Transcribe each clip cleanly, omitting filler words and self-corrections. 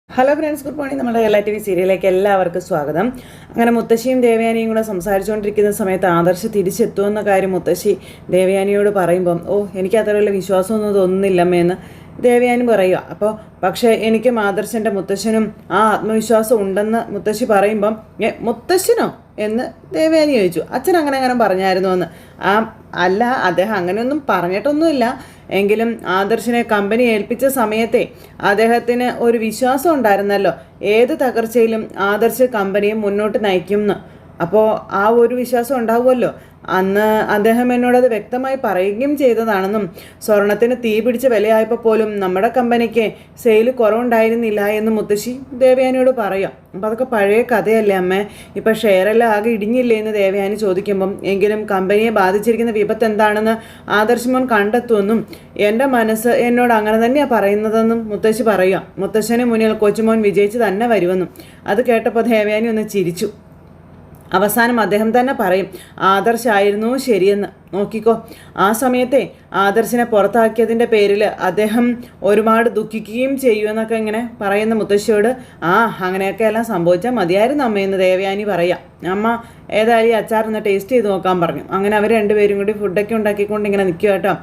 Hello friends, good morning. നമ്മുടെ Kerala T V സീരിയലിലേക്ക് എല്ലാവർക്കും സ്വാഗതം. അങ്ങനെ മുത്തശ്ശിയും ദേവയാനിയും കൂടെ സംസാരിച്ചുകൊണ്ടിരിക്കുന്ന സമയത്ത് ആദർശ് തിരിച്ചെത്തുമെന്ന കാര്യം മുത്തശ്ശി ദേവയാനിയോട് പറയുമ്പം എനിക്ക് അത്രയുള്ള വിശ്വാസമൊന്നും തോന്നുന്നില്ലമ്മയെന്ന് ദേവയാനി പറയുക. അപ്പോൾ പക്ഷേ എനിക്കും ആദർശൻ്റെ മുത്തശ്ശനും ആ ആത്മവിശ്വാസം ഉണ്ടെന്ന് മുത്തശ്ശി പറയുമ്പം മുത്തശ്ശനോ എന്ന് ദേവയാനി ചോദിച്ചു. അച്ഛൻ അങ്ങനെ പറഞ്ഞായിരുന്നു എന്ന്. അല്ല, അദ്ദേഹം അങ്ങനെയൊന്നും പറഞ്ഞിട്ടൊന്നുമില്ല. എങ്കിലും ആദർശിനെ കമ്പനി ഏൽപ്പിച്ച സമയത്തെ അദ്ദേഹത്തിന് ഒരു വിശ്വാസം ഉണ്ടായിരുന്നല്ലോ, ഏത് തകർച്ചയിലും ആദർശ് കമ്പനിയെ മുന്നോട്ട് നയിക്കുമെന്ന്. അപ്പോൾ ആ ഒരു വിശ്വാസം ഉണ്ടാവുമല്ലോ. അന്ന് അദ്ദേഹം എന്നോടത് വ്യക്തമായി പറയുകയും ചെയ്തതാണെന്നും സ്വർണത്തിന് തീ പിടിച്ച വിലയായപ്പോൾ പോലും നമ്മുടെ കമ്പനിക്ക് സെയിൽ കുറവുണ്ടായിരുന്നില്ല എന്ന് മുത്തശ്ശി ദേവയാനിയോട് പറയാം. അപ്പോൾ അതൊക്കെ പഴയ കഥയല്ലേ അമ്മേ, ഇപ്പം ഷെയറെല്ലാം ആകെ ഇടിഞ്ഞില്ലേ എന്ന് ദേവയാനി ചോദിക്കുമ്പം എങ്കിലും കമ്പനിയെ ബാധിച്ചിരിക്കുന്ന വിപത്ത് എന്താണെന്ന് ആദർശ് മോൻ കണ്ടെത്തുമെന്നും എൻ്റെ മനസ്സ് എന്നോട് അങ്ങനെ തന്നെയാണ് പറയുന്നതെന്നും മുത്തശ്ശി പറയുക. മുത്തശ്ശന് മുന്നിൽ കൊച്ചുമോൻ വിജയിച്ച് തന്നെ വരുമെന്നും. അത് കേട്ടപ്പോൾ ദേവയാനി ഒന്ന് ചിരിച്ചു. അവസാനം അദ്ദേഹം തന്നെ പറയും, ആദർശായിരുന്നു ശരിയെന്ന്. നോക്കിക്കോ, ആ സമയത്തെ ആദർശിനെ പുറത്താക്കിയതിൻ്റെ പേരിൽ അദ്ദേഹം ഒരുപാട് ദുഃഖിക്കുകയും ചെയ്യുമെന്നൊക്കെ ഇങ്ങനെ പറയുന്ന മുത്തശ്ശിയോട് അങ്ങനെയൊക്കെ എല്ലാം സംഭവിച്ചാൽ മതിയായിരുന്നു അമ്മയെന്ന് ദേവയാനി പറയാം. അമ്മ ഏതായാലും ഈ അച്ചാറൊന്ന് ടേസ്റ്റ് ചെയ്ത് നോക്കാൻ പറഞ്ഞു. അങ്ങനെ അവർ രണ്ടുപേരും കൂടി ഫുഡൊക്കെ ഉണ്ടാക്കിക്കൊണ്ട് ഇങ്ങനെ നിൽക്കുക കേട്ടോ.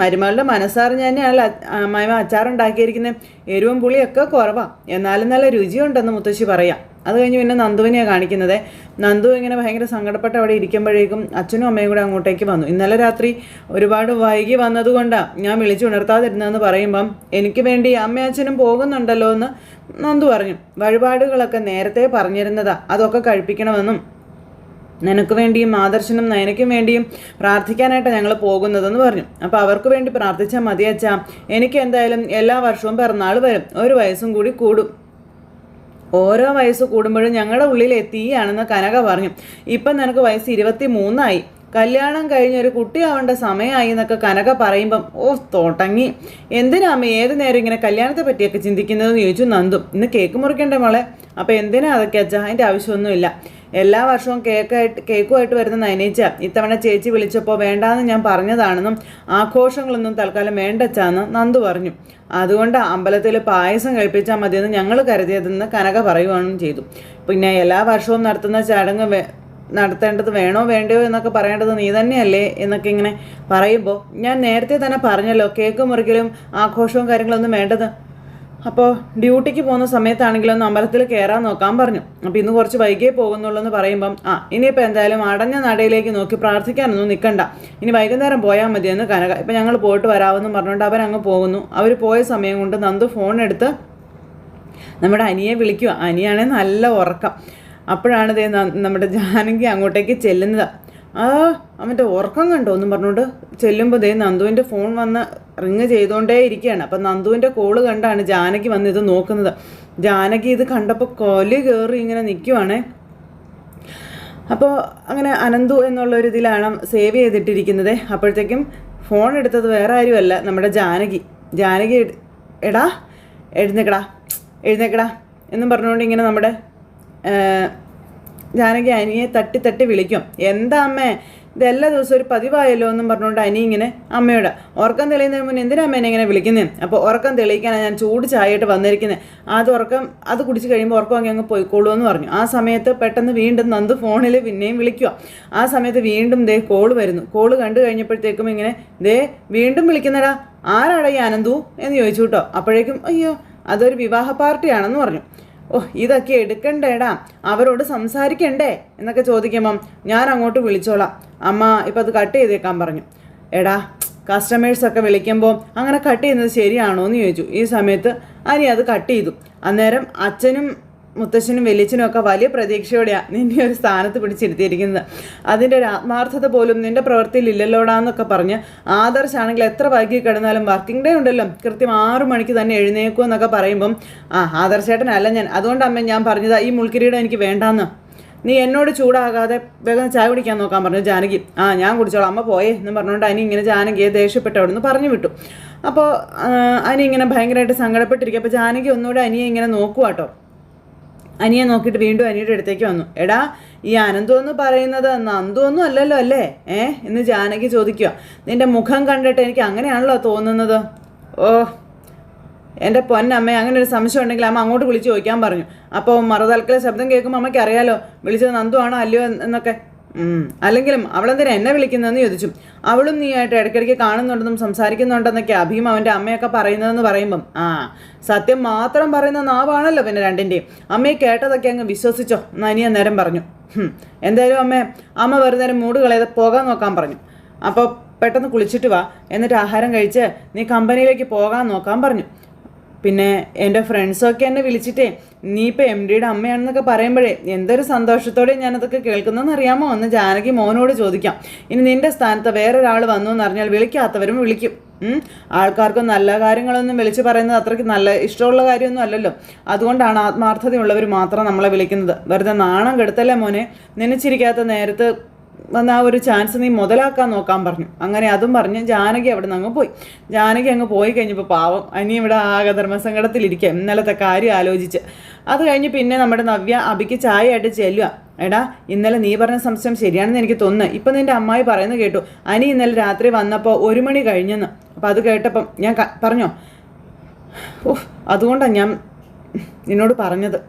മരുമകളുടെ മനസ്സറിഞ്ഞ് തന്നെയാണ് അമ്മായിമ്മ അച്ചാറുണ്ടാക്കിയിരിക്കുന്നത്. എരിവും പുളിയൊക്കെ കുറവാണ്, എന്നാലും നല്ല രുചിയുണ്ടെന്ന് മുത്തശ്ശി പറയാം. അത് കഴിഞ്ഞ് പിന്നെ നന്ദുവിനെയാണ് കാണിക്കുന്നത്. നന്ദു ഇങ്ങനെ ഭയങ്കര സങ്കടപ്പെട്ട് അവിടെ ഇരിക്കുമ്പോഴേക്കും അച്ഛനും അമ്മയും കൂടെ അങ്ങോട്ടേക്ക് വന്നു. ഇന്നലെ രാത്രി ഒരുപാട് വൈകി വന്നതുകൊണ്ടാണ് ഞാൻ വിളിച്ചുണർത്താതിരുന്നതെന്ന് പറയുമ്പം എനിക്ക് വേണ്ടി അമ്മയും അച്ഛനും പോകുന്നുണ്ടല്ലോ എന്ന് നന്ദു പറഞ്ഞു. വഴിപാടുകളൊക്കെ നേരത്തെ പറഞ്ഞിരുന്നതാ, അതൊക്കെ കഴിപ്പിക്കണമെന്നും നിനക്ക് വേണ്ടിയും ആദർശനും നയനയ്ക്കും വേണ്ടിയും പ്രാർത്ഥിക്കാനായിട്ടാണ് ഞങ്ങൾ പോകുന്നതെന്ന് പറഞ്ഞു. അപ്പോൾ അവർക്ക് വേണ്ടി പ്രാർത്ഥിച്ചാൽ മതി അച്ഛാ, എനിക്ക് എന്തായാലും എല്ലാ വർഷവും പിറന്നാൾ വരും, ഒരു വയസ്സും കൂടി കൂടും. ഓരോ വയസ്സ് കൂടുമ്പോഴും ഞങ്ങളുടെ ഉള്ളിൽ തീയാണെന്ന് കനക പറഞ്ഞു. ഇപ്പം നിനക്ക് വയസ്സ് 23 കല്യാണം കഴിഞ്ഞൊരു കുട്ടിയാവേണ്ട സമയമായി എന്നൊക്കെ കനക പറയുമ്പം തോട്ടങ്ങി. എന്തിനാമ്മ ഏത് നേരം ഇങ്ങനെ കല്യാണത്തെ പറ്റിയൊക്കെ ചിന്തിക്കുന്നതെന്ന് ചോദിച്ചു നന്ദു. ഇന്ന് കേക്ക് മുറിക്കണ്ടേ മോളെ? അപ്പോൾ എന്തിനാ അതൊക്കെ അച്ഛാ? അതിൻ്റെ ആവശ്യമൊന്നുമില്ല. എല്ലാ വർഷവും കേക്കുമായിട്ട് വരുന്ന നയനേച്ച ഇത്തവണ ചേച്ചി വിളിച്ചപ്പോൾ വേണ്ടാന്ന് ഞാൻ പറഞ്ഞതാണെന്നും ആഘോഷങ്ങളൊന്നും തൽക്കാലം വേണ്ടച്ചാന്ന് നന്ദു പറഞ്ഞു. അതുകൊണ്ട് അമ്പലത്തിൽ പായസം കഴിപ്പിച്ചാൽ മതിയെന്ന് ഞങ്ങൾ കരുതിയതെന്ന് കനക പറയുകയും ചെയ്തു. പിന്നെ എല്ലാ വർഷവും നടത്തുന്ന ചടങ്ങ് നടത്തേണ്ടത് വേണോ വേണ്ടയോ എന്നൊക്കെ പറയേണ്ടത് നീ തന്നെയല്ലേ എന്നൊക്കെ ഇങ്ങനെ പറയുമ്പോൾ ഞാൻ നേരത്തെ തന്നെ പറഞ്ഞല്ലോ, കേക്ക് മുറിക്കലും ആഘോഷവും കാര്യങ്ങളൊന്നും വേണ്ടത്. അപ്പോൾ ഡ്യൂട്ടിക്ക് പോകുന്ന സമയത്താണെങ്കിലൊന്ന് അമ്പലത്തിൽ കയറാൻ നോക്കാൻ പറഞ്ഞു. അപ്പോൾ ഇന്ന് കുറച്ച് വൈകിയേ പോകുന്നുള്ളൂ എന്ന് പറയുമ്പം ഇനിയിപ്പോൾ എന്തായാലും അടഞ്ഞ നടയിലേക്ക് നോക്കി പ്രാർത്ഥിക്കാനൊന്നും നിൽക്കണ്ട, ഇനി വൈകുന്നേരം പോയാൽ മതിയെന്ന് കനക. ഇപ്പം ഞങ്ങൾ പോയിട്ട് വരാമെന്ന് പറഞ്ഞുകൊണ്ട് അവരങ്ങ് പോകുന്നു. അവർ പോയ സമയം കൊണ്ട് നന്ദു ഫോൺ എടുത്ത് നമ്മുടെ അനിയെ വിളിക്കുക. അനിയാണെങ്കിൽ നല്ല ഉറക്കം. അപ്പോഴാണ് നമ്മുടെ ജാനകി അങ്ങോട്ടേക്ക് ചെല്ലുന്നത്. അവൻ്റെ ഉറക്കം കണ്ടോ എന്നും പറഞ്ഞുകൊണ്ട് ചെല്ലുമ്പോൾ നന്ദുവിൻ്റെ ഫോൺ വന്ന് റിങ് ചെയ്തുകൊണ്ടേ ഇരിക്കുകയാണ്. അപ്പം നന്ദുവിൻ്റെ കോള് കണ്ടാണ് ജാനകി വന്ന് ഇത് നോക്കുന്നത്. ജാനകി ഇത് കണ്ടപ്പോൾ കൊലി കയറി ഇങ്ങനെ നിൽക്കുവാണേ. അപ്പോൾ അങ്ങനെ അനന്തു എന്നുള്ളൊരു ഇതിലാണ് സേവ് ചെയ്തിട്ടിരിക്കുന്നത്. അപ്പോഴത്തേക്കും ഫോൺ എടുത്തത് വേറെ ആരുമല്ല, നമ്മുടെ ജാനകി. ജാനകി എടാ എഴുന്നേക്കടാ എന്നും പറഞ്ഞുകൊണ്ട് ഇങ്ങനെ നമ്മുടെ ജാനകി അനിയെ തട്ടി വിളിക്കും. എന്താ അമ്മേ, ഇതെല്ലാ ദിവസവും ഒരു പതിവായല്ലോ എന്നും പറഞ്ഞുകൊണ്ട് അനി ഇങ്ങനെ അമ്മയോട് ഉറക്കം തെളിയുന്നതിന് മുന്നേ എന്തിനാ അമ്മേനെ ഇങ്ങനെ വിളിക്കുന്നത്? അപ്പോൾ ഉറക്കം തെളിയിക്കാനാണ് ഞാൻ ചൂട് ചായയായിട്ട് വന്നിരിക്കുന്നത്. അത് കുടിച്ച് കഴിയുമ്പോൾ ഉറക്കം അങ്ങ് പോയിക്കോളൂ എന്ന് പറഞ്ഞു. ആ സമയത്ത് പെട്ടെന്ന് വീണ്ടും നന്ദു ഫോണിൽ പിന്നെയും വിളിക്കുക. ആ സമയത്ത് വീണ്ടും കോള് വരുന്നു. കോള് കണ്ടു കഴിഞ്ഞപ്പോഴത്തേക്കും ഇങ്ങനെ വീണ്ടും വിളിക്കുന്നടാ, ആരാടാ ഈ അനന്തു എന്ന് ചോദിച്ചു കേട്ടോ. അപ്പോഴേക്കും അയ്യോ അതൊരു വിവാഹ പാർട്ടിയാണെന്ന് പറഞ്ഞു. ഇതൊക്കെ എടുക്കണ്ടേടാ, അവരോട് സംസാരിക്കണ്ടേ എന്നൊക്കെ ചോദിക്കുമ്പം ഞാൻ അങ്ങോട്ട് വിളിച്ചോളാം അമ്മ, ഇപ്പം അത് കട്ട് ചെയ്തേക്കാൻ പറഞ്ഞു. എടാ കസ്റ്റമേഴ്സൊക്കെ വിളിക്കുമ്പോൾ അങ്ങനെ കട്ട് ചെയ്യുന്നത് ശരിയാണോ എന്ന് ചോദിച്ചു. ഈ സമയത്ത് അനി അത് കട്ട് ചെയ്തു. അന്നേരം അച്ഛനും മുത്തശ്ശനും വലിയച്ഛനും ഒക്കെ വലിയ പ്രതീക്ഷയോടെയാണ് നിന്നെ ഒരു സ്ഥാനത്ത് പിടിച്ചിരുത്തിയിരിക്കുന്നത്. അതിൻ്റെ ഒരു ആത്മാർത്ഥത പോലും നിൻ്റെ പ്രവൃത്തിയിൽ ഇല്ലല്ലോടാന്നൊക്കെ പറഞ്ഞ് ആദർശാണെങ്കിൽ എത്ര വൈകി കിടന്നാലും വർക്കിംഗ് ഡേ ഉണ്ടല്ലോ, കൃത്യം 6 മണിക്ക് തന്നെ എഴുന്നേക്കുമെന്നൊക്കെ പറയുമ്പം ആദർശേട്ടനല്ല ഞാൻ, അതുകൊണ്ട് അമ്മ ഞാൻ പറഞ്ഞതാ ഈ മുൾക്കിരീടം എനിക്ക് വേണ്ടാന്ന്. നീ എന്നോട് ചൂടാകാതെ വേഗം ചായ കുടിക്കാൻ നോക്കാൻ പറഞ്ഞു ജാനകി. ഞാൻ കുടിച്ചോളാം അമ്മ പോയേ എന്ന് പറഞ്ഞുകൊണ്ട് അനി ഇങ്ങനെ ജാനകിയെ ദേഷ്യപ്പെട്ട് അവിടെ നിന്ന് പറഞ്ഞു വിട്ടു. അപ്പോൾ അനി ഇങ്ങനെ ഭയങ്കരമായിട്ട് സങ്കടപ്പെട്ടിരിക്കും. അപ്പോൾ ജാനകി ഒന്നുകൂടെ അനിയെ ഇങ്ങനെ നോക്കുക കേട്ടോ. അനിയെ നോക്കിയിട്ട് വീണ്ടും അനിയുടെ അടുത്തേക്ക് വന്നു. എടാ ഈ അനന്തു എന്ന് പറയുന്നത് നന്ദു ഒന്നും അല്ലല്ലോ അല്ലേ എന്ന് ജാനകി ചോദിക്കുക. നിൻ്റെ മുഖം കണ്ടിട്ട് എനിക്ക് അങ്ങനെയാണല്ലോ തോന്നുന്നത്. എൻ്റെ പൊന്നമ്മ അങ്ങനെ ഒരു സംശയം ഉണ്ടെങ്കിൽ അമ്മ അങ്ങോട്ട് വിളിച്ച് ചോദിക്കാൻ പറഞ്ഞു. അപ്പോൾ മറുതൽക്കലെ ശബ്ദം കേൾക്കുമ്പോൾ അമ്മയ്ക്ക് അറിയാലോ വിളിച്ചത് നന്ദു ആണോ അല്ലയോ എന്നൊക്കെ. അല്ലെങ്കിലും അവളെന്തിനാ എന്നെ വിളിക്കുന്നതെന്ന് ചോദിച്ചു. അവളും നീയായിട്ട് ഇടയ്ക്കിടയ്ക്ക് കാണുന്നുണ്ടെന്നും സംസാരിക്കുന്നുണ്ടെന്നൊക്കെ അഭിയും അവൻ്റെ അമ്മയൊക്കെ പറയുന്നതെന്ന് പറയുമ്പം സത്യം മാത്രം പറയുന്ന നാവാണല്ലോ പിന്നെ രണ്ടിൻ്റെയും. അമ്മയെ കേട്ടതൊക്കെ അങ്ങ് വിശ്വസിച്ചോ എന്ന് അനിയ നേരം പറഞ്ഞു. എന്തായാലും അമ്മ വെറുതെ നേരം മൂട് കളയാതെ പോകാൻ നോക്കാൻ പറഞ്ഞു. അപ്പോൾ പെട്ടെന്ന് കുളിച്ചിട്ട് വാ, എന്നിട്ട് ആഹാരം കഴിച്ച് നീ കമ്പനിയിലേക്ക് പോകാൻ നോക്കാൻ പറഞ്ഞു. പിന്നെ എൻ്റെ ഫ്രണ്ട്സൊക്കെ എന്നെ വിളിച്ചിട്ടേ നീ ഇപ്പോൾ MDയുടെ അമ്മയാണെന്നൊക്കെ പറയുമ്പോഴേ എന്തൊരു സന്തോഷത്തോടെ ഞാനതൊക്കെ കേൾക്കുന്നതെന്ന് അറിയാമോ എന്ന് ജാനകി മോനോട് ചോദിക്കാം. ഇനി നിൻ്റെ സ്ഥാനത്ത് വേറൊരാൾ വന്നു എന്നറിഞ്ഞാൽ വിളിക്കാത്തവരും വിളിക്കും. ആൾക്കാർക്കും നല്ല കാര്യങ്ങളൊന്നും വിളിച്ച് പറയുന്നത് അത്രയ്ക്ക് നല്ല ഇഷ്ടമുള്ള കാര്യമൊന്നും അല്ലല്ലോ. അതുകൊണ്ടാണ് ആത്മാർത്ഥതയുള്ളവർ മാത്രം നമ്മളെ വിളിക്കുന്നത്. വെറുതെ നാണം കെടുത്തല്ലേ മോനെ, നനച്ചിരിക്കാത്ത നേരത്ത് വന്ന ആ ഒരു ചാൻസ് നീ മുതലാക്കാൻ നോക്കാൻ പറഞ്ഞു. അങ്ങനെ അതും പറഞ്ഞ് ജാനകി അവിടെ നിന്ന് അങ്ങ് പോയി. ജാനകി അങ്ങ് പോയി കഴിഞ്ഞപ്പോൾ പാവം അനി ഇവിടെ ആകെ ധർമ്മസങ്കടത്തിലിരിക്കുക ഇന്നലത്തെ കാര്യം ആലോചിച്ച്. അത് കഴിഞ്ഞ് പിന്നെ നമ്മുടെ നവ്യ അഭിക്ക് ചായ ആയിട്ട് ചെല്ലുക. എടാ ഇന്നലെ നീ പറഞ്ഞ സംശയം ശരിയാണെന്ന് എനിക്ക് തോന്നുന്നു. ഇപ്പം നിൻ്റെ അമ്മായി പറയുന്നത് കേട്ടു അനി ഇന്നലെ രാത്രി വന്നപ്പോൾ 1 മണി കഴിഞ്ഞെന്ന്. അപ്പോൾ അത് കേട്ടപ്പം ഞാൻ പറഞ്ഞോ അതുകൊണ്ടാണ് ഞാൻ നിന്നോട് പറഞ്ഞത്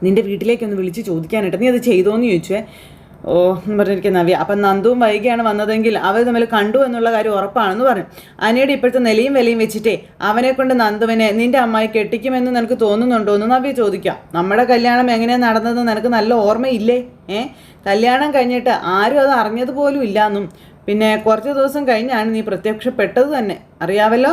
നിൻ്റെ വീട്ടിലേക്കൊന്ന് വിളിച്ച് ചോദിക്കാനായിട്ട്. നീ അത് ചെയ്തോന്ന് ചോദിച്ചേ. എന്ന് പറഞ്ഞിരിക്കുന്ന നവ്യ. അപ്പം നന്ദുവും വൈകിയാണ് വന്നതെങ്കിൽ അവർ തമ്മിൽ കണ്ടു എന്നുള്ള കാര്യം ഉറപ്പാണെന്ന് പറഞ്ഞു. അനിയുടെ ഇപ്പോഴത്തെ നിലയും വിലയും വെച്ചിട്ടേ അവനെ കൊണ്ട് നന്ദുവിനെ നിൻ്റെ അമ്മായി കെട്ടിക്കുമെന്ന് നിനക്ക് തോന്നുന്നുണ്ടോ എന്ന് നവ്യ ചോദിക്കാം. നമ്മുടെ കല്യാണം എങ്ങനെയാണ് നടന്നതെന്ന് നിനക്ക് നല്ല ഓർമ്മയില്ലേ? കല്യാണം കഴിഞ്ഞിട്ട് ആരും അത് അറിഞ്ഞതുപോലും ഇല്ലാന്നും പിന്നെ കുറച്ച് ദിവസം കഴിഞ്ഞാണ് നീ പ്രത്യക്ഷപ്പെട്ടത് തന്നെ. അറിയാവല്ലോ,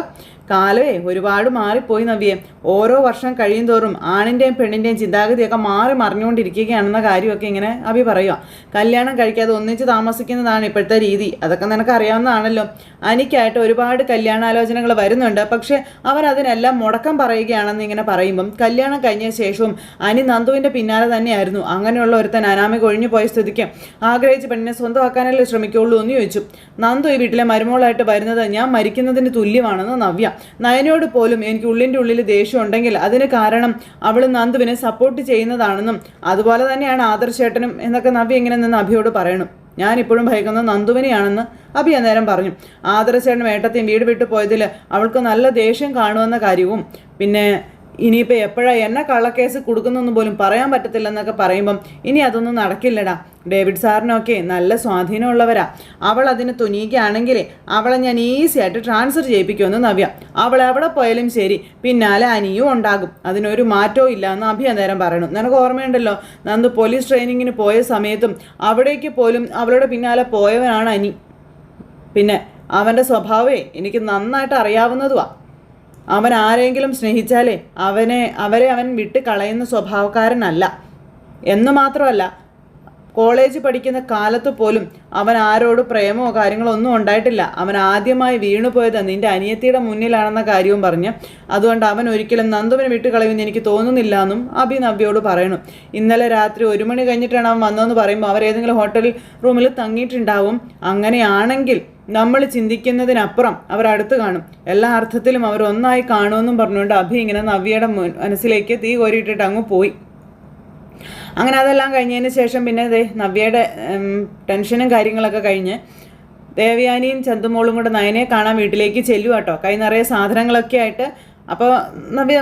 കാലമേ ഒരുപാട് മാറിപ്പോയി നവ്യേ. ഓരോ വർഷം കഴിയും തോറും ആണിൻ്റെയും പെണ്ണിൻ്റെയും ചിന്താഗതിയൊക്കെ മറിഞ്ഞുകൊണ്ടിരിക്കുകയാണെന്ന കാര്യമൊക്കെ ഇങ്ങനെ അഭി പറയുക. കല്യാണം കഴിക്കാതെ ഒന്നിച്ച് താമസിക്കുന്നതാണ് ഇപ്പോഴത്തെ രീതി. അതൊക്കെ നിനക്ക് അറിയാവുന്നതാണല്ലോ. അനിക്കായിട്ട് ഒരുപാട് കല്യാണാലോചനകൾ വരുന്നുണ്ട്. പക്ഷേ അവൻ അതിനെല്ലാം മുടക്കം പറയുകയാണെന്ന് ഇങ്ങനെ പറയുമ്പം കല്യാണം കഴിഞ്ഞ ശേഷവും അനി നന്ദുവിൻ്റെ പിന്നാലെ തന്നെയായിരുന്നു. അങ്ങനെയുള്ള ഒരുത്തൻ അനാമിക ഒഴിഞ്ഞു പോയ സ്ഥിതിക്ക് ആഗ്രഹിച്ച് പെണ്ണിനെ സ്വന്തമാക്കാനല്ലേ ശ്രമിക്കുള്ളൂ എന്ന് ചോദിച്ചു. നന്ദു ഈ വീട്ടിലെ മരുമോളായിട്ട് വരുന്നത് ഞാൻ മരിക്കുന്നതിന് തുല്യമാണെന്ന് നവ്യ. നയനോട് പോലും എനിക്ക് ഉള്ളിൻ്റെ ഉള്ളിൽ ദേഷ്യം ഉണ്ടെങ്കിൽ അതിന് കാരണം അവൾ നന്ദുവിനെ സപ്പോർട്ട് ചെയ്യുന്നതാണെന്നും അതുപോലെ തന്നെയാണ് ആദർശേട്ടനും എന്നൊക്കെ നവ്യ ഇങ്ങനെ നിന്ന് അഭിയോട് പറയണം. ഞാനിപ്പോഴും ഭയക്കുന്നത് നന്ദുവിനെയാണെന്ന് അഭി അന്നേരം പറഞ്ഞു. ആദർശേട്ടനും ഏട്ടത്തെയും വീട് വിട്ടു പോയതിൽ അവൾക്ക് നല്ല ദേഷ്യം കാണുമെന്ന കാര്യവും പിന്നെ ഇനിയിപ്പോൾ എപ്പോഴാണ് എന്നെ കള്ളക്കേസ് കൊടുക്കുന്നതെന്ന് പോലും പറയാൻ പറ്റത്തില്ലെന്നൊക്കെ പറയുമ്പം ഇനി അതൊന്നും നടക്കില്ലടാ. ഡേവിഡ് സാറിനൊക്കെ നല്ല സ്വാധീനമുള്ളവരാ. അവൾ അതിന് തുനിയുകയാണെങ്കിൽ അവളെ ഞാൻ ഈസി ആയിട്ട് ട്രാൻസ്ഫർ ചെയ്യിപ്പിക്കുമെന്ന് നവ്യ. അവൾ എവിടെ പോയാലും ശരി പിന്നാലെ അനിയും ഉണ്ടാകും. അതിനൊരു മാറ്റവും ഇല്ല എന്ന് അഭി അന്നേരം പറയണം. നിനക്ക് ഓർമ്മയുണ്ടല്ലോ, നന്ദു പോലീസ് ട്രെയിനിങ്ങിന് പോയ സമയത്തും അവിടേക്ക് പോലും അവളുടെ പിന്നാലെ പോയവനാണ് അനി. പിന്നെ അവൻ്റെ സ്വഭാവമേ എനിക്ക് നന്നായിട്ട് അറിയാവുന്നതുമാണ്. അവൻ ആരെങ്കിലും സ്നേഹിച്ചാലേ അവരെ അവൻ വിട്ട് കളയുന്ന സ്വഭാവക്കാരനല്ല എന്ന് മാത്രമല്ല, കോളേജ് പഠിക്കുന്ന കാലത്ത് പോലും അവൻ ആരോട് പ്രേമോ കാര്യങ്ങളോ ഒന്നും ഉണ്ടായിട്ടില്ല. അവൻ ആദ്യമായി വീണുപോയത് നിൻ്റെ അനിയത്തിയുടെ മുന്നിലാണെന്ന കാര്യവും പറഞ്ഞ് അതുകൊണ്ട് അവൻ ഒരിക്കലും നന്ദുവിനെ വിട്ട് കളയുമെന്ന് എനിക്ക് തോന്നുന്നില്ല എന്നും അഭി നവ്യയോട് പറയണം. ഇന്നലെ രാത്രി 1 മണി കഴിഞ്ഞിട്ടാണ് അവൻ വന്നതെന്ന് പറയുമ്പോൾ അവർ ഏതെങ്കിലും ഹോട്ടൽ റൂമിൽ തങ്ങിയിട്ടുണ്ടാവും. അങ്ങനെയാണെങ്കിൽ നമ്മൾ ചിന്തിക്കുന്നതിനപ്പുറം അവർ അടുത്ത് കാണും. എല്ലാ അർത്ഥത്തിലും അവർ ഒന്നായി കാണുമെന്നും പറഞ്ഞുകൊണ്ട് അഭി ഇങ്ങനെ നവ്യയുടെ മനസ്സിലേക്ക് തീ കോരിയിട്ടിട്ട് അങ്ങ് പോയി. അങ്ങനെ അതെല്ലാം കഴിഞ്ഞതിന് ശേഷം പിന്നെ നവ്യയുടെ ടെൻഷനും കാര്യങ്ങളൊക്കെ കഴിഞ്ഞ് ദേവയാനിയും ചന്തുമോളും കൂടെ നയനെ കാണാൻ വീട്ടിലേക്ക് ചെല്ലുക കേട്ടോ. കൈ നിറയെ സാധനങ്ങളൊക്കെ ആയിട്ട്. അപ്പോൾ നവ്യ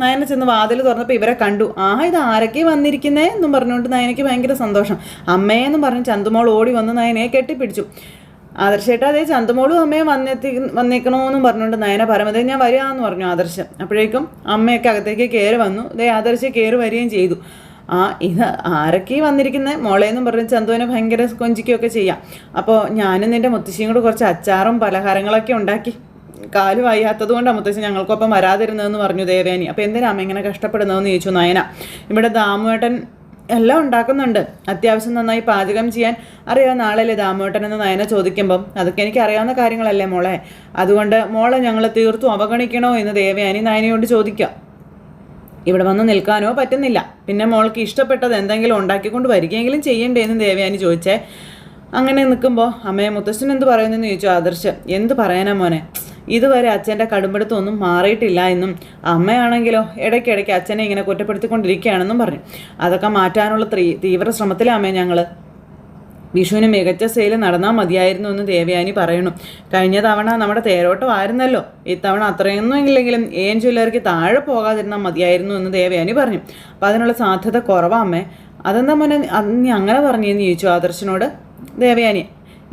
നയനെ ചെന്ന് വാതിൽ തുറന്നപ്പോൾ ഇവരെ കണ്ടു. ഇത് ആരൊക്കെ വന്നിരിക്കുന്നേ എന്നും പറഞ്ഞുകൊണ്ട് നയനയ്ക്ക് ഭയങ്കര സന്തോഷം. അമ്മയെന്നും പറഞ്ഞ് ചന്തുമോൾ ഓടി വന്ന് നയനെ കെട്ടിപ്പിടിച്ചു. ആദർശേട്ടാ അതേ ചന്തുമോളും അമ്മയും വന്നേക്കണമെന്നും പറഞ്ഞുകൊണ്ട് നയന പറയുന്നത് ഞാൻ വരികയെന്ന് പറഞ്ഞു ആദർശം. അപ്പോഴേക്കും അമ്മയൊക്കെ അകത്തേക്ക് കയറി വന്നു. ആദർശം കയറി വരികയും ചെയ്തു. ഇത് ആരൊക്കെ വന്നിരിക്കുന്നത് മോളേന്നും പറഞ്ഞ് ചന്തുവിനെ ഭയങ്കര കൊഞ്ചിക്കുകയൊക്കെ ചെയ്യാം. അപ്പോൾ ഞാനും നിൻ്റെ മുത്തശ്ശിയും കൂടെ കുറച്ച് അച്ചാറും പലഹാരങ്ങളൊക്കെ ഉണ്ടാക്കി. കാല് വയ്യാത്തത് കൊണ്ടാണ് മുത്തശ്ശി ഞങ്ങൾക്കൊപ്പം വരാതിരുന്നതെന്ന് പറഞ്ഞു ദേവയാനി. അപ്പോൾ എന്തിനാ അമ്മ ഇങ്ങനെ കഷ്ടപ്പെടുന്നതെന്ന് ചോദിച്ചു നയന. ഇവിടെ ദാമുവേട്ടൻ എല്ലാം ഉണ്ടാക്കുന്നുണ്ട്, അത്യാവശ്യം നന്നായി പാചകം ചെയ്യാൻ അറിയാവുന്ന ആളല്ലേ ദാമോട്ടനെന്ന് നയന ചോദിക്കുമ്പം അതൊക്കെ എനിക്ക് അറിയാവുന്ന കാര്യങ്ങളല്ലേ മോളെ, അതുകൊണ്ട് മോളെ ഞങ്ങൾ തീർത്തും അവഗണിക്കണോ എന്ന് ദേവയാനി നയനയോട് ചോദിക്കുക. ഇവിടെ വന്ന് നിൽക്കാനോ പറ്റുന്നില്ല, പിന്നെ മോൾക്ക് ഇഷ്ടപ്പെട്ടത് എന്തെങ്കിലും ഉണ്ടാക്കിക്കൊണ്ട് വരികയെങ്കിലും ചെയ്യണ്ടേന്ന് ദേവയാനി ചോദിച്ചേ. അങ്ങനെ നിൽക്കുമ്പോൾ അമ്മയെ മുത്തശ്ശൻ എന്ത് പറയുന്നെന്ന് ചോദിച്ചു ആദർശ്. എന്ത് പറയാനാ മോനെ, ഇതുവരെ അച്ഛൻ്റെ കടുംപിടുത്തമൊന്നും മാറിയിട്ടില്ല എന്നും അമ്മയാണെങ്കിലോ ഇടയ്ക്കിടയ്ക്ക് അച്ഛനെ ഇങ്ങനെ കുറ്റപ്പെടുത്തിക്കൊണ്ടിരിക്കുകയാണെന്നും പറഞ്ഞു. അതൊക്കെ മാറ്റാനുള്ള തീവ്ര ശ്രമത്തിലാണ് അമ്മേ ഞങ്ങൾ. വിഷുവിന് മികച്ച സെയിൽ നടന്നാൽ മതിയായിരുന്നു എന്ന് ദേവയാനി പറയുന്നു. കഴിഞ്ഞ തവണ നമ്മുടെ തേരോട്ടമായിരുന്നല്ലോ, ഇത്തവണ അത്രയൊന്നും ഇല്ലെങ്കിലും ഏൻ ജ്വല്ലറിക്ക് താഴെ പോകാതിരുന്നാൽ മതിയായിരുന്നു എന്ന് ദേവയാനി പറഞ്ഞു. അപ്പം അതിനുള്ള സാധ്യത കുറവാമ്മേ. അതെന്താ മോനെ നീ അങ്ങനെ പറഞ്ഞെന്ന് ചോദിച്ചു ആദർശനോട് ദേവയാനി.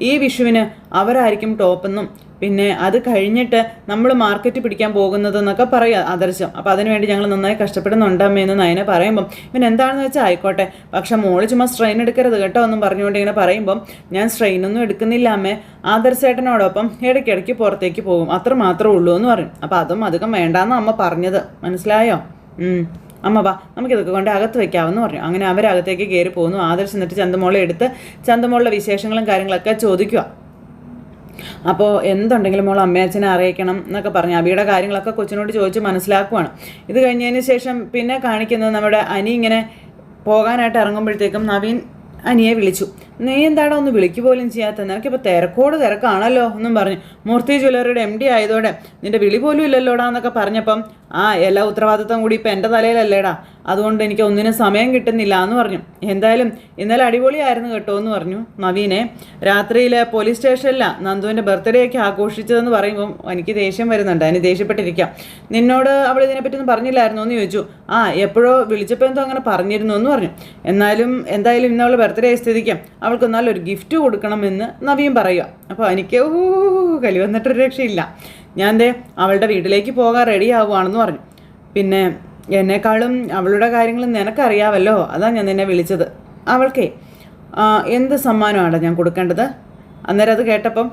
ഈ വിഷുവിന് അവരായിരിക്കും ടോപ്പെന്നും പിന്നെ അത് കഴിഞ്ഞിട്ട് നമ്മൾ മാർക്കറ്റ് പിടിക്കാൻ പോകുന്നതെന്നൊക്കെ പറയുക ആദർശം. അപ്പോൾ അതിനുവേണ്ടി ഞങ്ങൾ നന്നായി കഷ്ടപ്പെടുന്നുണ്ടമ്മയെന്ന് നയനെ പറയുമ്പം ഇവൻ എന്താണെന്ന് വെച്ചാൽ ആയിക്കോട്ടെ, പക്ഷെ മോള് ചുമ്മാ സ്ട്രെയിൻ എടുക്കരുത് കേട്ടോ എന്നും പറഞ്ഞുകൊണ്ട് ഇങ്ങനെ പറയുമ്പം ഞാൻ സ്ട്രെയിനൊന്നും എടുക്കുന്നില്ല അമ്മേ, ആദർശേട്ടനോടൊപ്പം ഇടയ്ക്കിടയ്ക്ക് പുറത്തേക്ക് പോകും, അത്ര മാത്രമേ ഉള്ളൂ എന്ന് പറയും. അപ്പോൾ അതും അധികം വേണ്ടാന്ന് അമ്മ പറഞ്ഞത് മനസ്സിലായോ? അമ്മ വാ നമുക്കിതൊക്കെ കൊണ്ട് അകത്ത് വെക്കാമെന്ന് പറഞ്ഞു. അങ്ങനെ അവരകത്തേക്ക് കയറി പോകുന്നു. ആദർശ് എന്നിട്ട് ചന്തമോളെ എടുത്ത് ചന്തമോളുടെ വിശേഷങ്ങളും കാര്യങ്ങളൊക്കെ ചോദിക്കുക. അപ്പോൾ എന്തുണ്ടെങ്കിലും മോൾ അമ്മയച്ഛനെ അറിയിക്കണം എന്നൊക്കെ പറഞ്ഞു അബിയുടെ കാര്യങ്ങളൊക്കെ കൊച്ചിനോട് ചോദിച്ച് മനസ്സിലാക്കുവാണ്. ഇത് കഴിഞ്ഞതിന് ശേഷം പിന്നെ കാണിക്കുന്നത് നമ്മുടെ അനി ഇങ്ങനെ പോകാനായിട്ട് ഇറങ്ങുമ്പോഴത്തേക്കും നവീൻ അനിയെ വിളിച്ചു. നീ എന്താടാ ഒന്ന് വിളിക്കു പോലും ചെയ്യാത്ത, നിനക്കിപ്പോൾ തിരക്കാണല്ലോ എന്നും പറഞ്ഞു. മൂർത്തി ജ്വല്ലറിയുടെ MD ആയതോടെ നിന്റെ വിളി പോലും ഇല്ലല്ലോടാ എന്നൊക്കെ പറഞ്ഞപ്പം എല്ലാ ഉത്തരവാദിത്വം കൂടി ഇപ്പം എൻ്റെ തലയിലല്ലേടാ, അതുകൊണ്ട് എനിക്ക് ഒന്നിനും സമയം കിട്ടുന്നില്ല എന്ന് പറഞ്ഞു. എന്തായാലും ഇന്നലെ അടിപൊളിയായിരുന്നു കേട്ടോ എന്ന് പറഞ്ഞു നവീനെ. രാത്രിയിൽ പോലീസ് സ്റ്റേഷനിലാണ് നന്ദുവിൻ്റെ ബർത്ത്ഡേ ഒക്കെ ആഘോഷിച്ചതെന്ന് പറയുമ്പം എനിക്ക് ദേഷ്യം വരുന്നുണ്ട്, അതിന് ദേഷ്യപ്പെട്ടിരിക്കാം. നിന്നോട് അവൾ ഇതിനെപ്പറ്റിയൊന്നും പറഞ്ഞില്ലായിരുന്നു എന്ന് ചോദിച്ചു. എപ്പോഴോ വിളിച്ചപ്പോൾ എന്തോ അങ്ങനെ പറഞ്ഞിരുന്നു എന്ന് പറഞ്ഞു. എന്തായാലും ഇന്നവൾ ബർത്ത്ഡേ സ്ഥിതിക്കാം അവൾക്ക് നല്ലൊരു ഗിഫ്റ്റ് കൊടുക്കണമെന്ന് നവീൻ പറയുക. അപ്പോൾ എനിക്ക് കലി വന്നിട്ടൊരു രക്ഷയില്ല. ഞാൻ അവളുടെ വീട്ടിലേക്ക് പോകാൻ റെഡി ആവുകയാണെന്ന് പറഞ്ഞു. പിന്നെ എന്നെക്കാളും അവളുടെ കാര്യങ്ങൾ നിനക്കറിയാമല്ലോ, അതാണ് ഞാൻ നിന്നെ വിളിച്ചത്. അവൾക്കേ എന്ത് സമ്മാനമാണ് ഞാൻ കൊടുക്കേണ്ടത്? അന്നേരം അത് കേട്ടപ്പം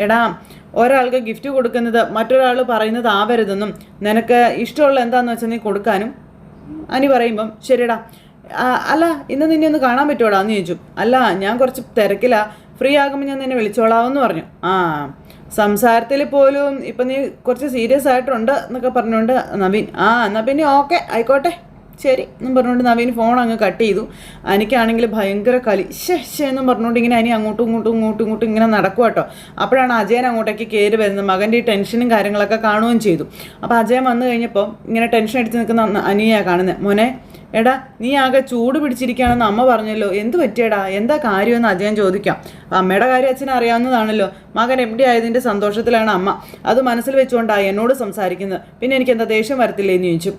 എടാ ഒരാൾക്ക് ഗിഫ്റ്റ് കൊടുക്കുന്നത് മറ്റൊരാൾ പറയുന്നത് ആവരുതെന്നും നിനക്ക് ഇഷ്ടമുള്ള എന്താണെന്ന് വെച്ചാൽ നീ കൊടുക്കാനും അനി പറയുമ്പം ശരിയടാ. അല്ല ഇന്ന് നിന്നെ ഒന്ന് കാണാൻ പറ്റുമോടാ എന്ന് ചോദിച്ചു. അല്ല ഞാൻ കുറച്ച് തിരക്കില്ല, ഫ്രീ ആകുമ്പോൾ ഞാൻ നിന്നെ വിളിച്ചോളാമെന്ന് പറഞ്ഞു. സംസാരത്തിൽ പോലും ഇപ്പം നീ കുറച്ച് സീരിയസ് ആയിട്ടുണ്ട് എന്നൊക്കെ പറഞ്ഞുകൊണ്ട് നവീൻ എന്നാൽ പിന്നെ ഓക്കെ ആയിക്കോട്ടെ ശരി എന്നും പറഞ്ഞുകൊണ്ട് നവീൻ ഫോൺ അങ്ങ് കട്ട് ചെയ്തു. എനിക്കാണെങ്കിൽ ഭയങ്കര കലി എന്നും പറഞ്ഞുകൊണ്ട് ഇങ്ങനെ അനി അങ്ങോട്ടും ഇങ്ങോട്ടും ഇങ്ങനെ നടക്കുക കേട്ടോ. അപ്പോഴാണ് അജയൻ അങ്ങോട്ടേക്ക് കയറി വരുന്നത്. മകൻ്റെ ഈ ടെൻഷനും കാര്യങ്ങളൊക്കെ കാണുകയും ചെയ്തു. അപ്പോൾ അജയൻ വന്നു കഴിഞ്ഞപ്പോൾ ഇങ്ങനെ ടെൻഷൻ അടിച്ച് നിൽക്കുന്ന അനിയാണ് കാണുന്നത്. മോനെ എടാ നീ ആകെ ചൂട് പിടിച്ചിരിക്കുകയാണെന്ന് അമ്മ പറഞ്ഞല്ലോ, എന്ത് പറ്റിയടാ, എന്താ കാര്യമെന്ന് അജയൻ ചോദിക്കാം. അമ്മയുടെ കാര്യം അച്ഛനെ അറിയാവുന്നതാണല്ലോ. മകൻ MD ആയതിൻ്റെ സന്തോഷത്തിലാണ് അമ്മ, അത് മനസ്സിൽ വെച്ചുകൊണ്ടാണ് എന്നോട് സംസാരിക്കുന്നത്. പിന്നെ എനിക്ക് എന്താ ദേഷ്യം വരത്തില്ലേ എന്ന് ചോദിച്ചു.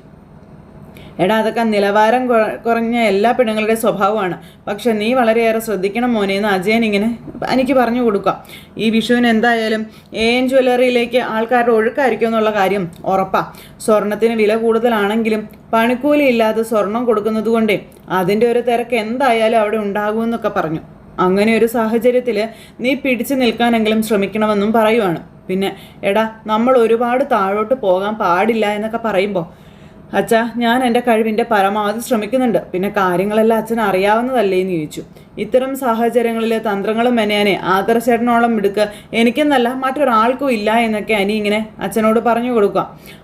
എടാ അതൊക്കെ നിലവാരം കുറഞ്ഞ എല്ലാ പെണ്ണുങ്ങളുടെ സ്വഭാവമാണ്, പക്ഷെ നീ വളരെയേറെ ശ്രദ്ധിക്കണം മോനെ എന്ന് അജയൻ ഇങ്ങനെ എനിക്ക് പറഞ്ഞു കൊടുക്കാം. ഈ വിഷുവിന് എന്തായാലും AN ജ്വല്ലറിയിലേക്ക് ആൾക്കാരുടെ ഒഴുക്കായിരിക്കും എന്നുള്ള കാര്യം ഉറപ്പാണ്. സ്വർണത്തിന് വില കൂടുതലാണെങ്കിലും പണിക്കൂലി ഇല്ലാതെ സ്വർണം കൊടുക്കുന്നത് കൊണ്ടേ അതിൻ്റെ ഒരു തിരക്ക് എന്തായാലും അവിടെ ഉണ്ടാകുമെന്നൊക്കെ പറഞ്ഞു. അങ്ങനെ ഒരു സാഹചര്യത്തിൽ നീ പിടിച്ചു നിൽക്കാനെങ്കിലും ശ്രമിക്കണമെന്നും പറയുവാണ്. പിന്നെ എടാ നമ്മൾ ഒരുപാട് താഴോട്ട് പോകാൻ പാടില്ല എന്നൊക്കെ പറയുമ്പോൾ അച്ഛാ ഞാൻ എൻ്റെ കഴിവിൻ്റെ പരമാവധി ശ്രമിക്കുന്നുണ്ട്, പിന്നെ കാര്യങ്ങളെല്ലാം അച്ഛൻ അറിയാവുന്നതല്ലേ എന്ന് ചോദിച്ചു. ഇത്തരം സാഹചര്യങ്ങളിൽ തന്ത്രങ്ങളും മെനയാനെ ആദർശേട്ടനോളം മിടുക്ക് എനിക്കെന്നല്ല മറ്റൊരാൾക്കും ഇല്ല എന്നൊക്കെ അനി ഇങ്ങനെ അച്ഛനോട് പറഞ്ഞു കൊടുക്കുക.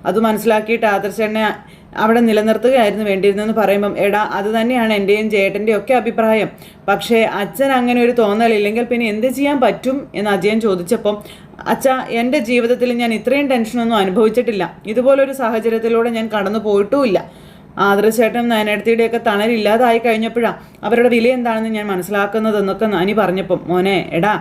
അത് മനസ്സിലാക്കിയിട്ട് ആദർശേട്ടനെ അവിടെ നിലനിർത്തുകയായിരുന്നു വേണ്ടിയിരുന്നെന്ന് പറയുമ്പം എടാ അത് തന്നെയാണ് എൻ്റെയും ചേട്ടൻ്റെയും ഒക്കെ അഭിപ്രായം, പക്ഷേ അച്ഛൻ അങ്ങനെ ഒരു തോന്നലില്ലെങ്കിൽ പിന്നെ എന്ത് ചെയ്യാൻ പറ്റും എന്ന് അജയൻ ചോദിച്ചപ്പം അച്ഛാ എൻ്റെ ജീവിതത്തിൽ ഞാൻ ഇത്രയും ടെൻഷനൊന്നും അനുഭവിച്ചിട്ടില്ല, ഇതുപോലൊരു സാഹചര്യത്തിലൂടെ ഞാൻ കടന്നു പോയിട്ടുമില്ല. ആദർശേട്ടനും നയനേടത്തിയുടെയൊക്കെ തണലില്ലാതായി കഴിഞ്ഞപ്പോഴാണ് അവരുടെ വില എന്താണെന്ന് ഞാൻ മനസ്സിലാക്കുന്നതെന്നൊക്കെ അനി പറഞ്ഞപ്പം മോനെ എടാ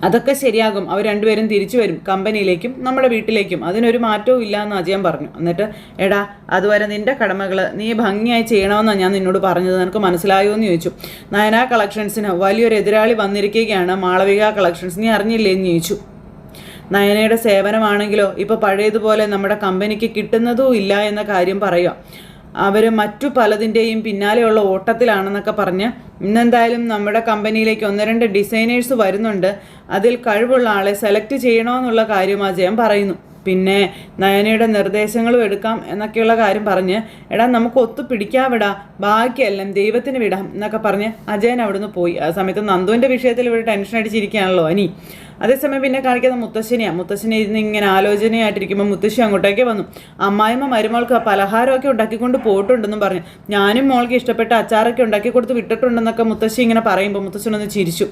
അതൊക്കെ ശരിയാകും, അവർ രണ്ടുപേരും തിരിച്ചു വരും കമ്പനിയിലേക്കും നമ്മുടെ വീട്ടിലേക്കും, അതിനൊരു മാറ്റവും ഇല്ല എന്ന് അജയൻ പറഞ്ഞു. എന്നിട്ട് എടാ അതുവരെ നിൻ്റെ കടമകൾ നീ ഭംഗിയായി ചെയ്യണമെന്നാണ് ഞാൻ നിന്നോട് പറഞ്ഞത്, നിനക്ക് മനസ്സിലായോ എന്ന് ചോദിച്ചു. നയന കളക്ഷൻസിന് വലിയൊരു എതിരാളി വന്നിരിക്കുകയാണ്, മാളവിക കളക്ഷൻസ്, നീ അറിഞ്ഞില്ലേ എന്ന് ചോദിച്ചു. നയനയുടെ സേവനമാണെങ്കിലോ ഇപ്പോൾ പഴയതുപോലെ നമ്മുടെ കമ്പനിക്ക് കിട്ടുന്നതും ഇല്ല എന്ന കാര്യം പറയുക. അവർ മറ്റു പലതിൻ്റെയും പിന്നാലെയുള്ള ഓട്ടത്തിലാണെന്നൊക്കെ പറഞ്ഞ് ഇന്നെന്തായാലും നമ്മുടെ കമ്പനിയിലേക്ക് 1-2 ഡിസൈനേഴ്സ് വരുന്നുണ്ട്, അതിൽ കഴിവുള്ള ആളെ സെലക്ട് ചെയ്യണമെന്നുള്ള കാര്യം അജയൻ പറയുന്നു. പിന്നെ നയനയുടെ നിർദ്ദേശങ്ങളും എടുക്കാം എന്നൊക്കെയുള്ള കാര്യം പറഞ്ഞ് എടാ നമുക്ക് ഒത്തുപിടിക്കാവിടാ, ബാക്കിയെല്ലാം ദൈവത്തിന് വിടാം എന്നൊക്കെ പറഞ്ഞ് അജയൻ അവിടുന്ന് പോയി. ആ സമയത്ത് നന്ദുവിൻ്റെ വിഷയത്തിൽ ഇവിടെ ടെൻഷൻ അടിച്ചിരിക്കുകയാണല്ലോ അനി. അതേസമയം പിന്നെ കാണിക്കുന്ന മുത്തശ്ശനി ഇരുന്ന് ഇങ്ങനെ ആലോചനയായിട്ടിരിക്കുമ്പോൾ മുത്തശ്ശി അങ്ങോട്ടേക്ക് വന്നു. അമ്മായിമ്മ മരുമോൾക്ക് പലഹാരമൊക്കെ ഉണ്ടാക്കിക്കൊണ്ട് പോയിട്ടുണ്ടെന്നും പറഞ്ഞു. ഞാനും മോൾക്ക് ഇഷ്ടപ്പെട്ട അച്ചാറൊക്കെ ഉണ്ടാക്കി കൊടുത്ത് വിട്ടിട്ടുണ്ടെന്നൊക്കെ മുത്തശ്ശി ഇങ്ങനെ പറയുമ്പോൾ മുത്തശ്ശനൊന്ന് ചിരിച്ചു.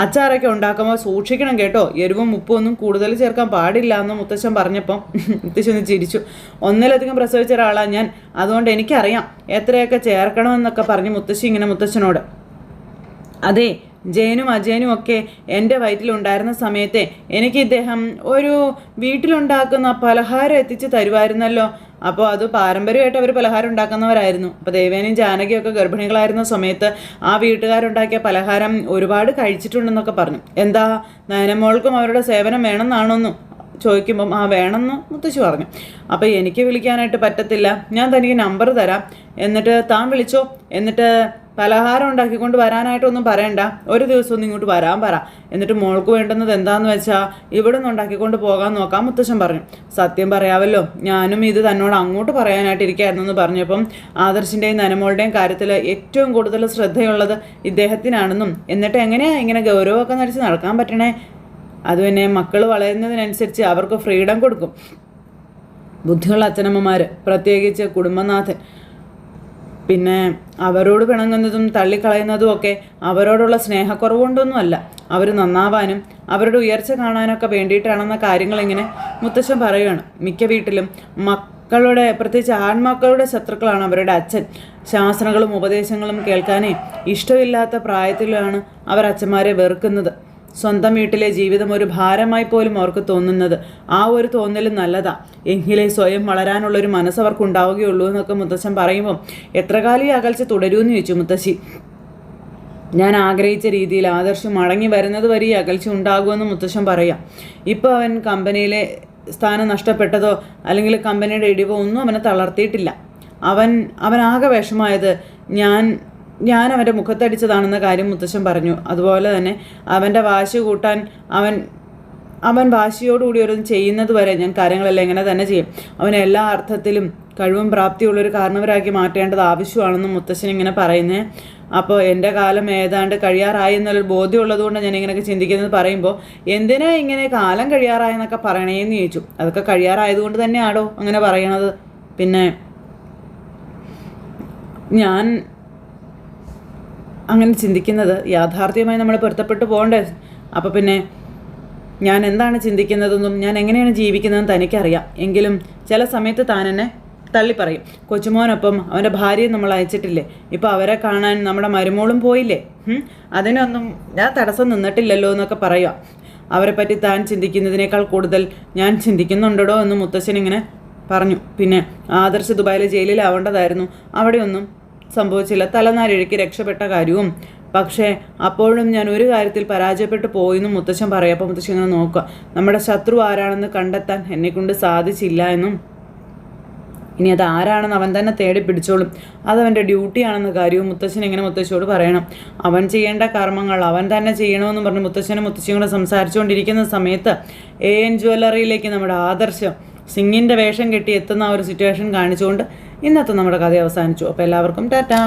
അച്ചാറൊക്കെ ഉണ്ടാക്കുമ്പോൾ സൂക്ഷിക്കണം കേട്ടോ, എരിവും ഉപ്പും ഒന്നും കൂടുതൽ ചേർക്കാൻ പാടില്ല എന്ന് മുത്തശ്ശൻ പറഞ്ഞപ്പം മുത്തശ്ശി ഒന്ന് ചിരിച്ചു. ഒന്നിലധികം പ്രസവിച്ച ഒരാളാണ് ഞാൻ, അതുകൊണ്ട് എനിക്കറിയാം എത്രയൊക്കെ ചേർക്കണമെന്നൊക്കെ പറഞ്ഞ് മുത്തശ്ശി ഇങ്ങനെ മുത്തശ്ശനോട്. അതെ ജയനും അജയനും ഒക്കെ എൻ്റെ വയറ്റിലുണ്ടായിരുന്ന സമയത്തെ എനിക്ക് ഇദ്ദേഹം ഒരു വീട്ടിലുണ്ടാക്കുന്ന പലഹാരം എത്തിച്ച് തരുമായിരുന്നല്ലോ. അപ്പോൾ അത് പാരമ്പര്യമായിട്ട് അവർ പലഹാരം ഉണ്ടാക്കുന്നവരായിരുന്നു. അപ്പോൾ ദേവേനയും ജാനകിയൊക്കെ ഗർഭിണികളായിരുന്ന സമയത്ത് ആ വീട്ടുകാരുണ്ടാക്കിയ പലഹാരം ഒരുപാട് കഴിച്ചിട്ടുണ്ടെന്നൊക്കെ പറഞ്ഞു. എന്താ നയനമോൾക്കും അവരുടെ സേവനം വേണമെന്നാണോന്നും ചോദിക്കുമ്പം ആ വേണമെന്ന് മുത്തശ്ശി പറഞ്ഞു. അപ്പോൾ എനിക്ക് വിളിക്കാനായിട്ട് പറ്റത്തില്ല, ഞാൻ തനിക്ക് നമ്പർ തരാം, എന്നിട്ട് താൻ വിളിച്ചോ, എന്നിട്ട് പലഹാരം ഉണ്ടാക്കിക്കൊണ്ട് വരാനായിട്ടൊന്നും പറയണ്ട, ഒരു ദിവസം ഒന്ന് ഇങ്ങോട്ട് വരാൻ പറ, എന്നിട്ട് മോൾക്ക് വേണ്ടുന്നത് എന്താണെന്ന് വെച്ചാൽ ഇവിടെ നിന്ന് ഉണ്ടാക്കിക്കൊണ്ട് പോകാൻ നോക്കാം മുത്തശ്ശൻ പറഞ്ഞു. സത്യം പറയാമല്ലോ, ഞാനും ഇത് തന്നോട് അങ്ങോട്ട് പറയാനായിട്ടിരിക്കുകയായിരുന്നു എന്ന് പറഞ്ഞപ്പം ആദർശിൻ്റെയും നനമോളുടെയും കാര്യത്തിൽ ഏറ്റവും കൂടുതൽ ശ്രദ്ധയുള്ളത് ഇദ്ദേഹത്തിനാണെന്നും, എന്നിട്ട് എങ്ങനെയാണ് ഇങ്ങനെ ഗൗരവമൊക്കെ നടിച്ച് നടക്കാൻ പറ്റണേ, അത് പിന്നെ മക്കൾ വളരുന്നതിനനുസരിച്ച് അവർക്ക് ഫ്രീഡം കൊടുക്കും. ബുദ്ധിയുള്ള അച്ഛനമ്മമാർ, പ്രത്യേകിച്ച് കുടുംബനാഥൻ, പിന്നെ അവരോട് പിണങ്ങുന്നതും തള്ളിക്കളയുന്നതും ഒക്കെ അവരോടുള്ള സ്നേഹക്കുറവുകൊണ്ടൊന്നുമല്ല, അവർ നന്നാവാനും അവരുടെ ഉയർച്ച കാണാനൊക്കെ വേണ്ടിയിട്ടാണെന്ന കാര്യങ്ങൾ ഇങ്ങനെ മുത്തശ്ശൻ പറയുകയാണ്. മിക്ക വീട്ടിലും മക്കളുടെ, പ്രത്യേകിച്ച് ആൺമക്കളുടെ ശത്രുക്കളാണ് അവരുടെ അച്ഛൻ. ശാസനകളും ഉപദേശങ്ങളും കേൾക്കാനേ ഇഷ്ടമില്ലാത്ത പ്രായത്തിലാണ് അവർ അച്ഛന്മാരെ വെറുക്കുന്നത്. സ്വന്തം വീട്ടിലെ ജീവിതം ഒരു ഭാരമായി പോലും അവർക്ക് തോന്നുന്നത്. ആ ഒരു തോന്നലും നല്ലതാ, എങ്കിലേ സ്വയം വളരാനുള്ളൊരു മനസ്സ് അവർക്ക് ഉണ്ടാവുകയുള്ളൂ എന്നൊക്കെ മുത്തശ്ശൻ പറയുമ്പോൾ എത്ര കാലം ഈ അകൽച്ച തുടരുമെന്ന് ചോദിച്ചു മുത്തശ്ശി. ഞാൻ ആഗ്രഹിച്ച രീതിയിൽ ആദർശം മടങ്ങി വരുന്നത് വരെ ഈ അകൽച്ച ഉണ്ടാകുമെന്ന് മുത്തശ്ശൻ പറയാം. ഇപ്പോൾ അവൻ കമ്പനിയിലെ സ്ഥാനം നഷ്ടപ്പെട്ടതോ അല്ലെങ്കിൽ കമ്പനിയുടെ ഇടിവോ ഒന്നും അവനെ തളർത്തിയിട്ടില്ല. അവനാകെ വിഷമായത് ഞാൻ അവൻ്റെ മുഖത്തടിച്ചതാണെന്ന കാര്യം മുത്തശ്ശൻ പറഞ്ഞു. അതുപോലെ തന്നെ അവൻ്റെ വാശി കൂട്ടാൻ അവൻ വാശിയോടുകൂടി ഒരു ചെയ്യുന്നത് വരെ ഞാൻ കാര്യങ്ങളെല്ലാം ഇങ്ങനെ തന്നെ ചെയ്യും. അവൻ എല്ലാ അർത്ഥത്തിലും കഴിവും പ്രാപ്തിയുള്ളൊരു കാരണവരാക്കി മാറ്റേണ്ടത് ആവശ്യമാണെന്ന് മുത്തശ്ശൻ ഇങ്ങനെ പറയുന്നത്. അപ്പോൾ എൻ്റെ കാലം ഏതാണ്ട് കഴിയാറായി എന്നുള്ളൊരു ബോധ്യമുള്ളതുകൊണ്ട് ഞാൻ ഇങ്ങനെയൊക്കെ ചിന്തിക്കുന്നത് പറയുമ്പോൾ എന്തിനാ ഇങ്ങനെ കാലം കഴിയാറായെന്നൊക്കെ പറയണേന്ന് ചോദിച്ചു. അതൊക്കെ കഴിയാറായതുകൊണ്ട് തന്നെയാണോ അങ്ങനെ പറയണത്? പിന്നെ ഞാൻ അങ്ങനെ ചിന്തിക്കുന്നത് യാഥാർത്ഥ്യമായി നമ്മൾ പൊരുത്തപ്പെട്ടു പോകണ്ടേ. അപ്പോൾ പിന്നെ ഞാൻ എന്താണ് ചിന്തിക്കുന്നതെന്നും ഞാൻ എങ്ങനെയാണ് ജീവിക്കുന്നതെന്ന് തനിക്കറിയാം. എങ്കിലും ചില സമയത്ത് താൻ എന്നെ തള്ളിപ്പറയും. കൊച്ചുമോനൊപ്പം അവൻ്റെ ഭാര്യയെ നമ്മൾ അയച്ചിട്ടില്ലേ, ഇപ്പോൾ അവരെ കാണാൻ നമ്മുടെ മരുമോളും പോയില്ലേ, അതിനൊന്നും ഞാൻ തടസ്സം നിന്നിട്ടില്ലല്ലോ എന്നൊക്കെ പറയുക. അവരെപ്പറ്റി താൻ ചിന്തിക്കുന്നതിനേക്കാൾ കൂടുതൽ ഞാൻ ചിന്തിക്കുന്നുണ്ടോ എന്ന് മുത്തശ്ശൻ ഇങ്ങനെ പറഞ്ഞു. പിന്നെ ആദർശ് ദുബായിലെ ജയിലിലാവേണ്ടതായിരുന്നു, അവിടെയൊന്നും സംഭവിച്ചില്ല, തലനാരിഴയ്ക്ക് രക്ഷപ്പെട്ട കാര്യവും. പക്ഷേ അപ്പോഴും ഞാൻ ഒരു കാര്യത്തിൽ പരാജയപ്പെട്ടു പോയെന്നും മുത്തശ്ശൻ പറയാം. അപ്പോൾ മുത്തശ്ശൻ ഇങ്ങനെ നോക്കുക, നമ്മുടെ ശത്രു ആരാണെന്ന് കണ്ടെത്താൻ എന്നെക്കൊണ്ട് സാധിച്ചില്ല എന്നും, ഇനി അത് ആരാണെന്ന് അവൻ തന്നെ തേടി പിടിച്ചോളും, അതവൻ്റെ ഡ്യൂട്ടിയാണെന്ന കാര്യവും മുത്തശ്ശൻ ഇങ്ങനെ മുത്തശ്ശിയോട് പറയണം. അവൻ ചെയ്യേണ്ട കർമ്മങ്ങൾ അവൻ തന്നെ ചെയ്യണമെന്ന് പറഞ്ഞ് മുത്തശ്ശനും മുത്തശ്ശിയും കൂടെ സംസാരിച്ചുകൊണ്ടിരിക്കുന്ന സമയത്ത് AN ജ്വല്ലറിയിലേക്ക് നമ്മുടെ ആദർശം സിംഗിൻ്റെ വേഷം കെട്ടി എത്തുന്ന ഒരു സിറ്റുവേഷൻ കാണിച്ചുകൊണ്ട് ഇന്നത്തെ നമ്മുടെ കഥ അവസാനിച്ചു. അപ്പോൾ എല്ലാവർക്കും ടാറ്റാ.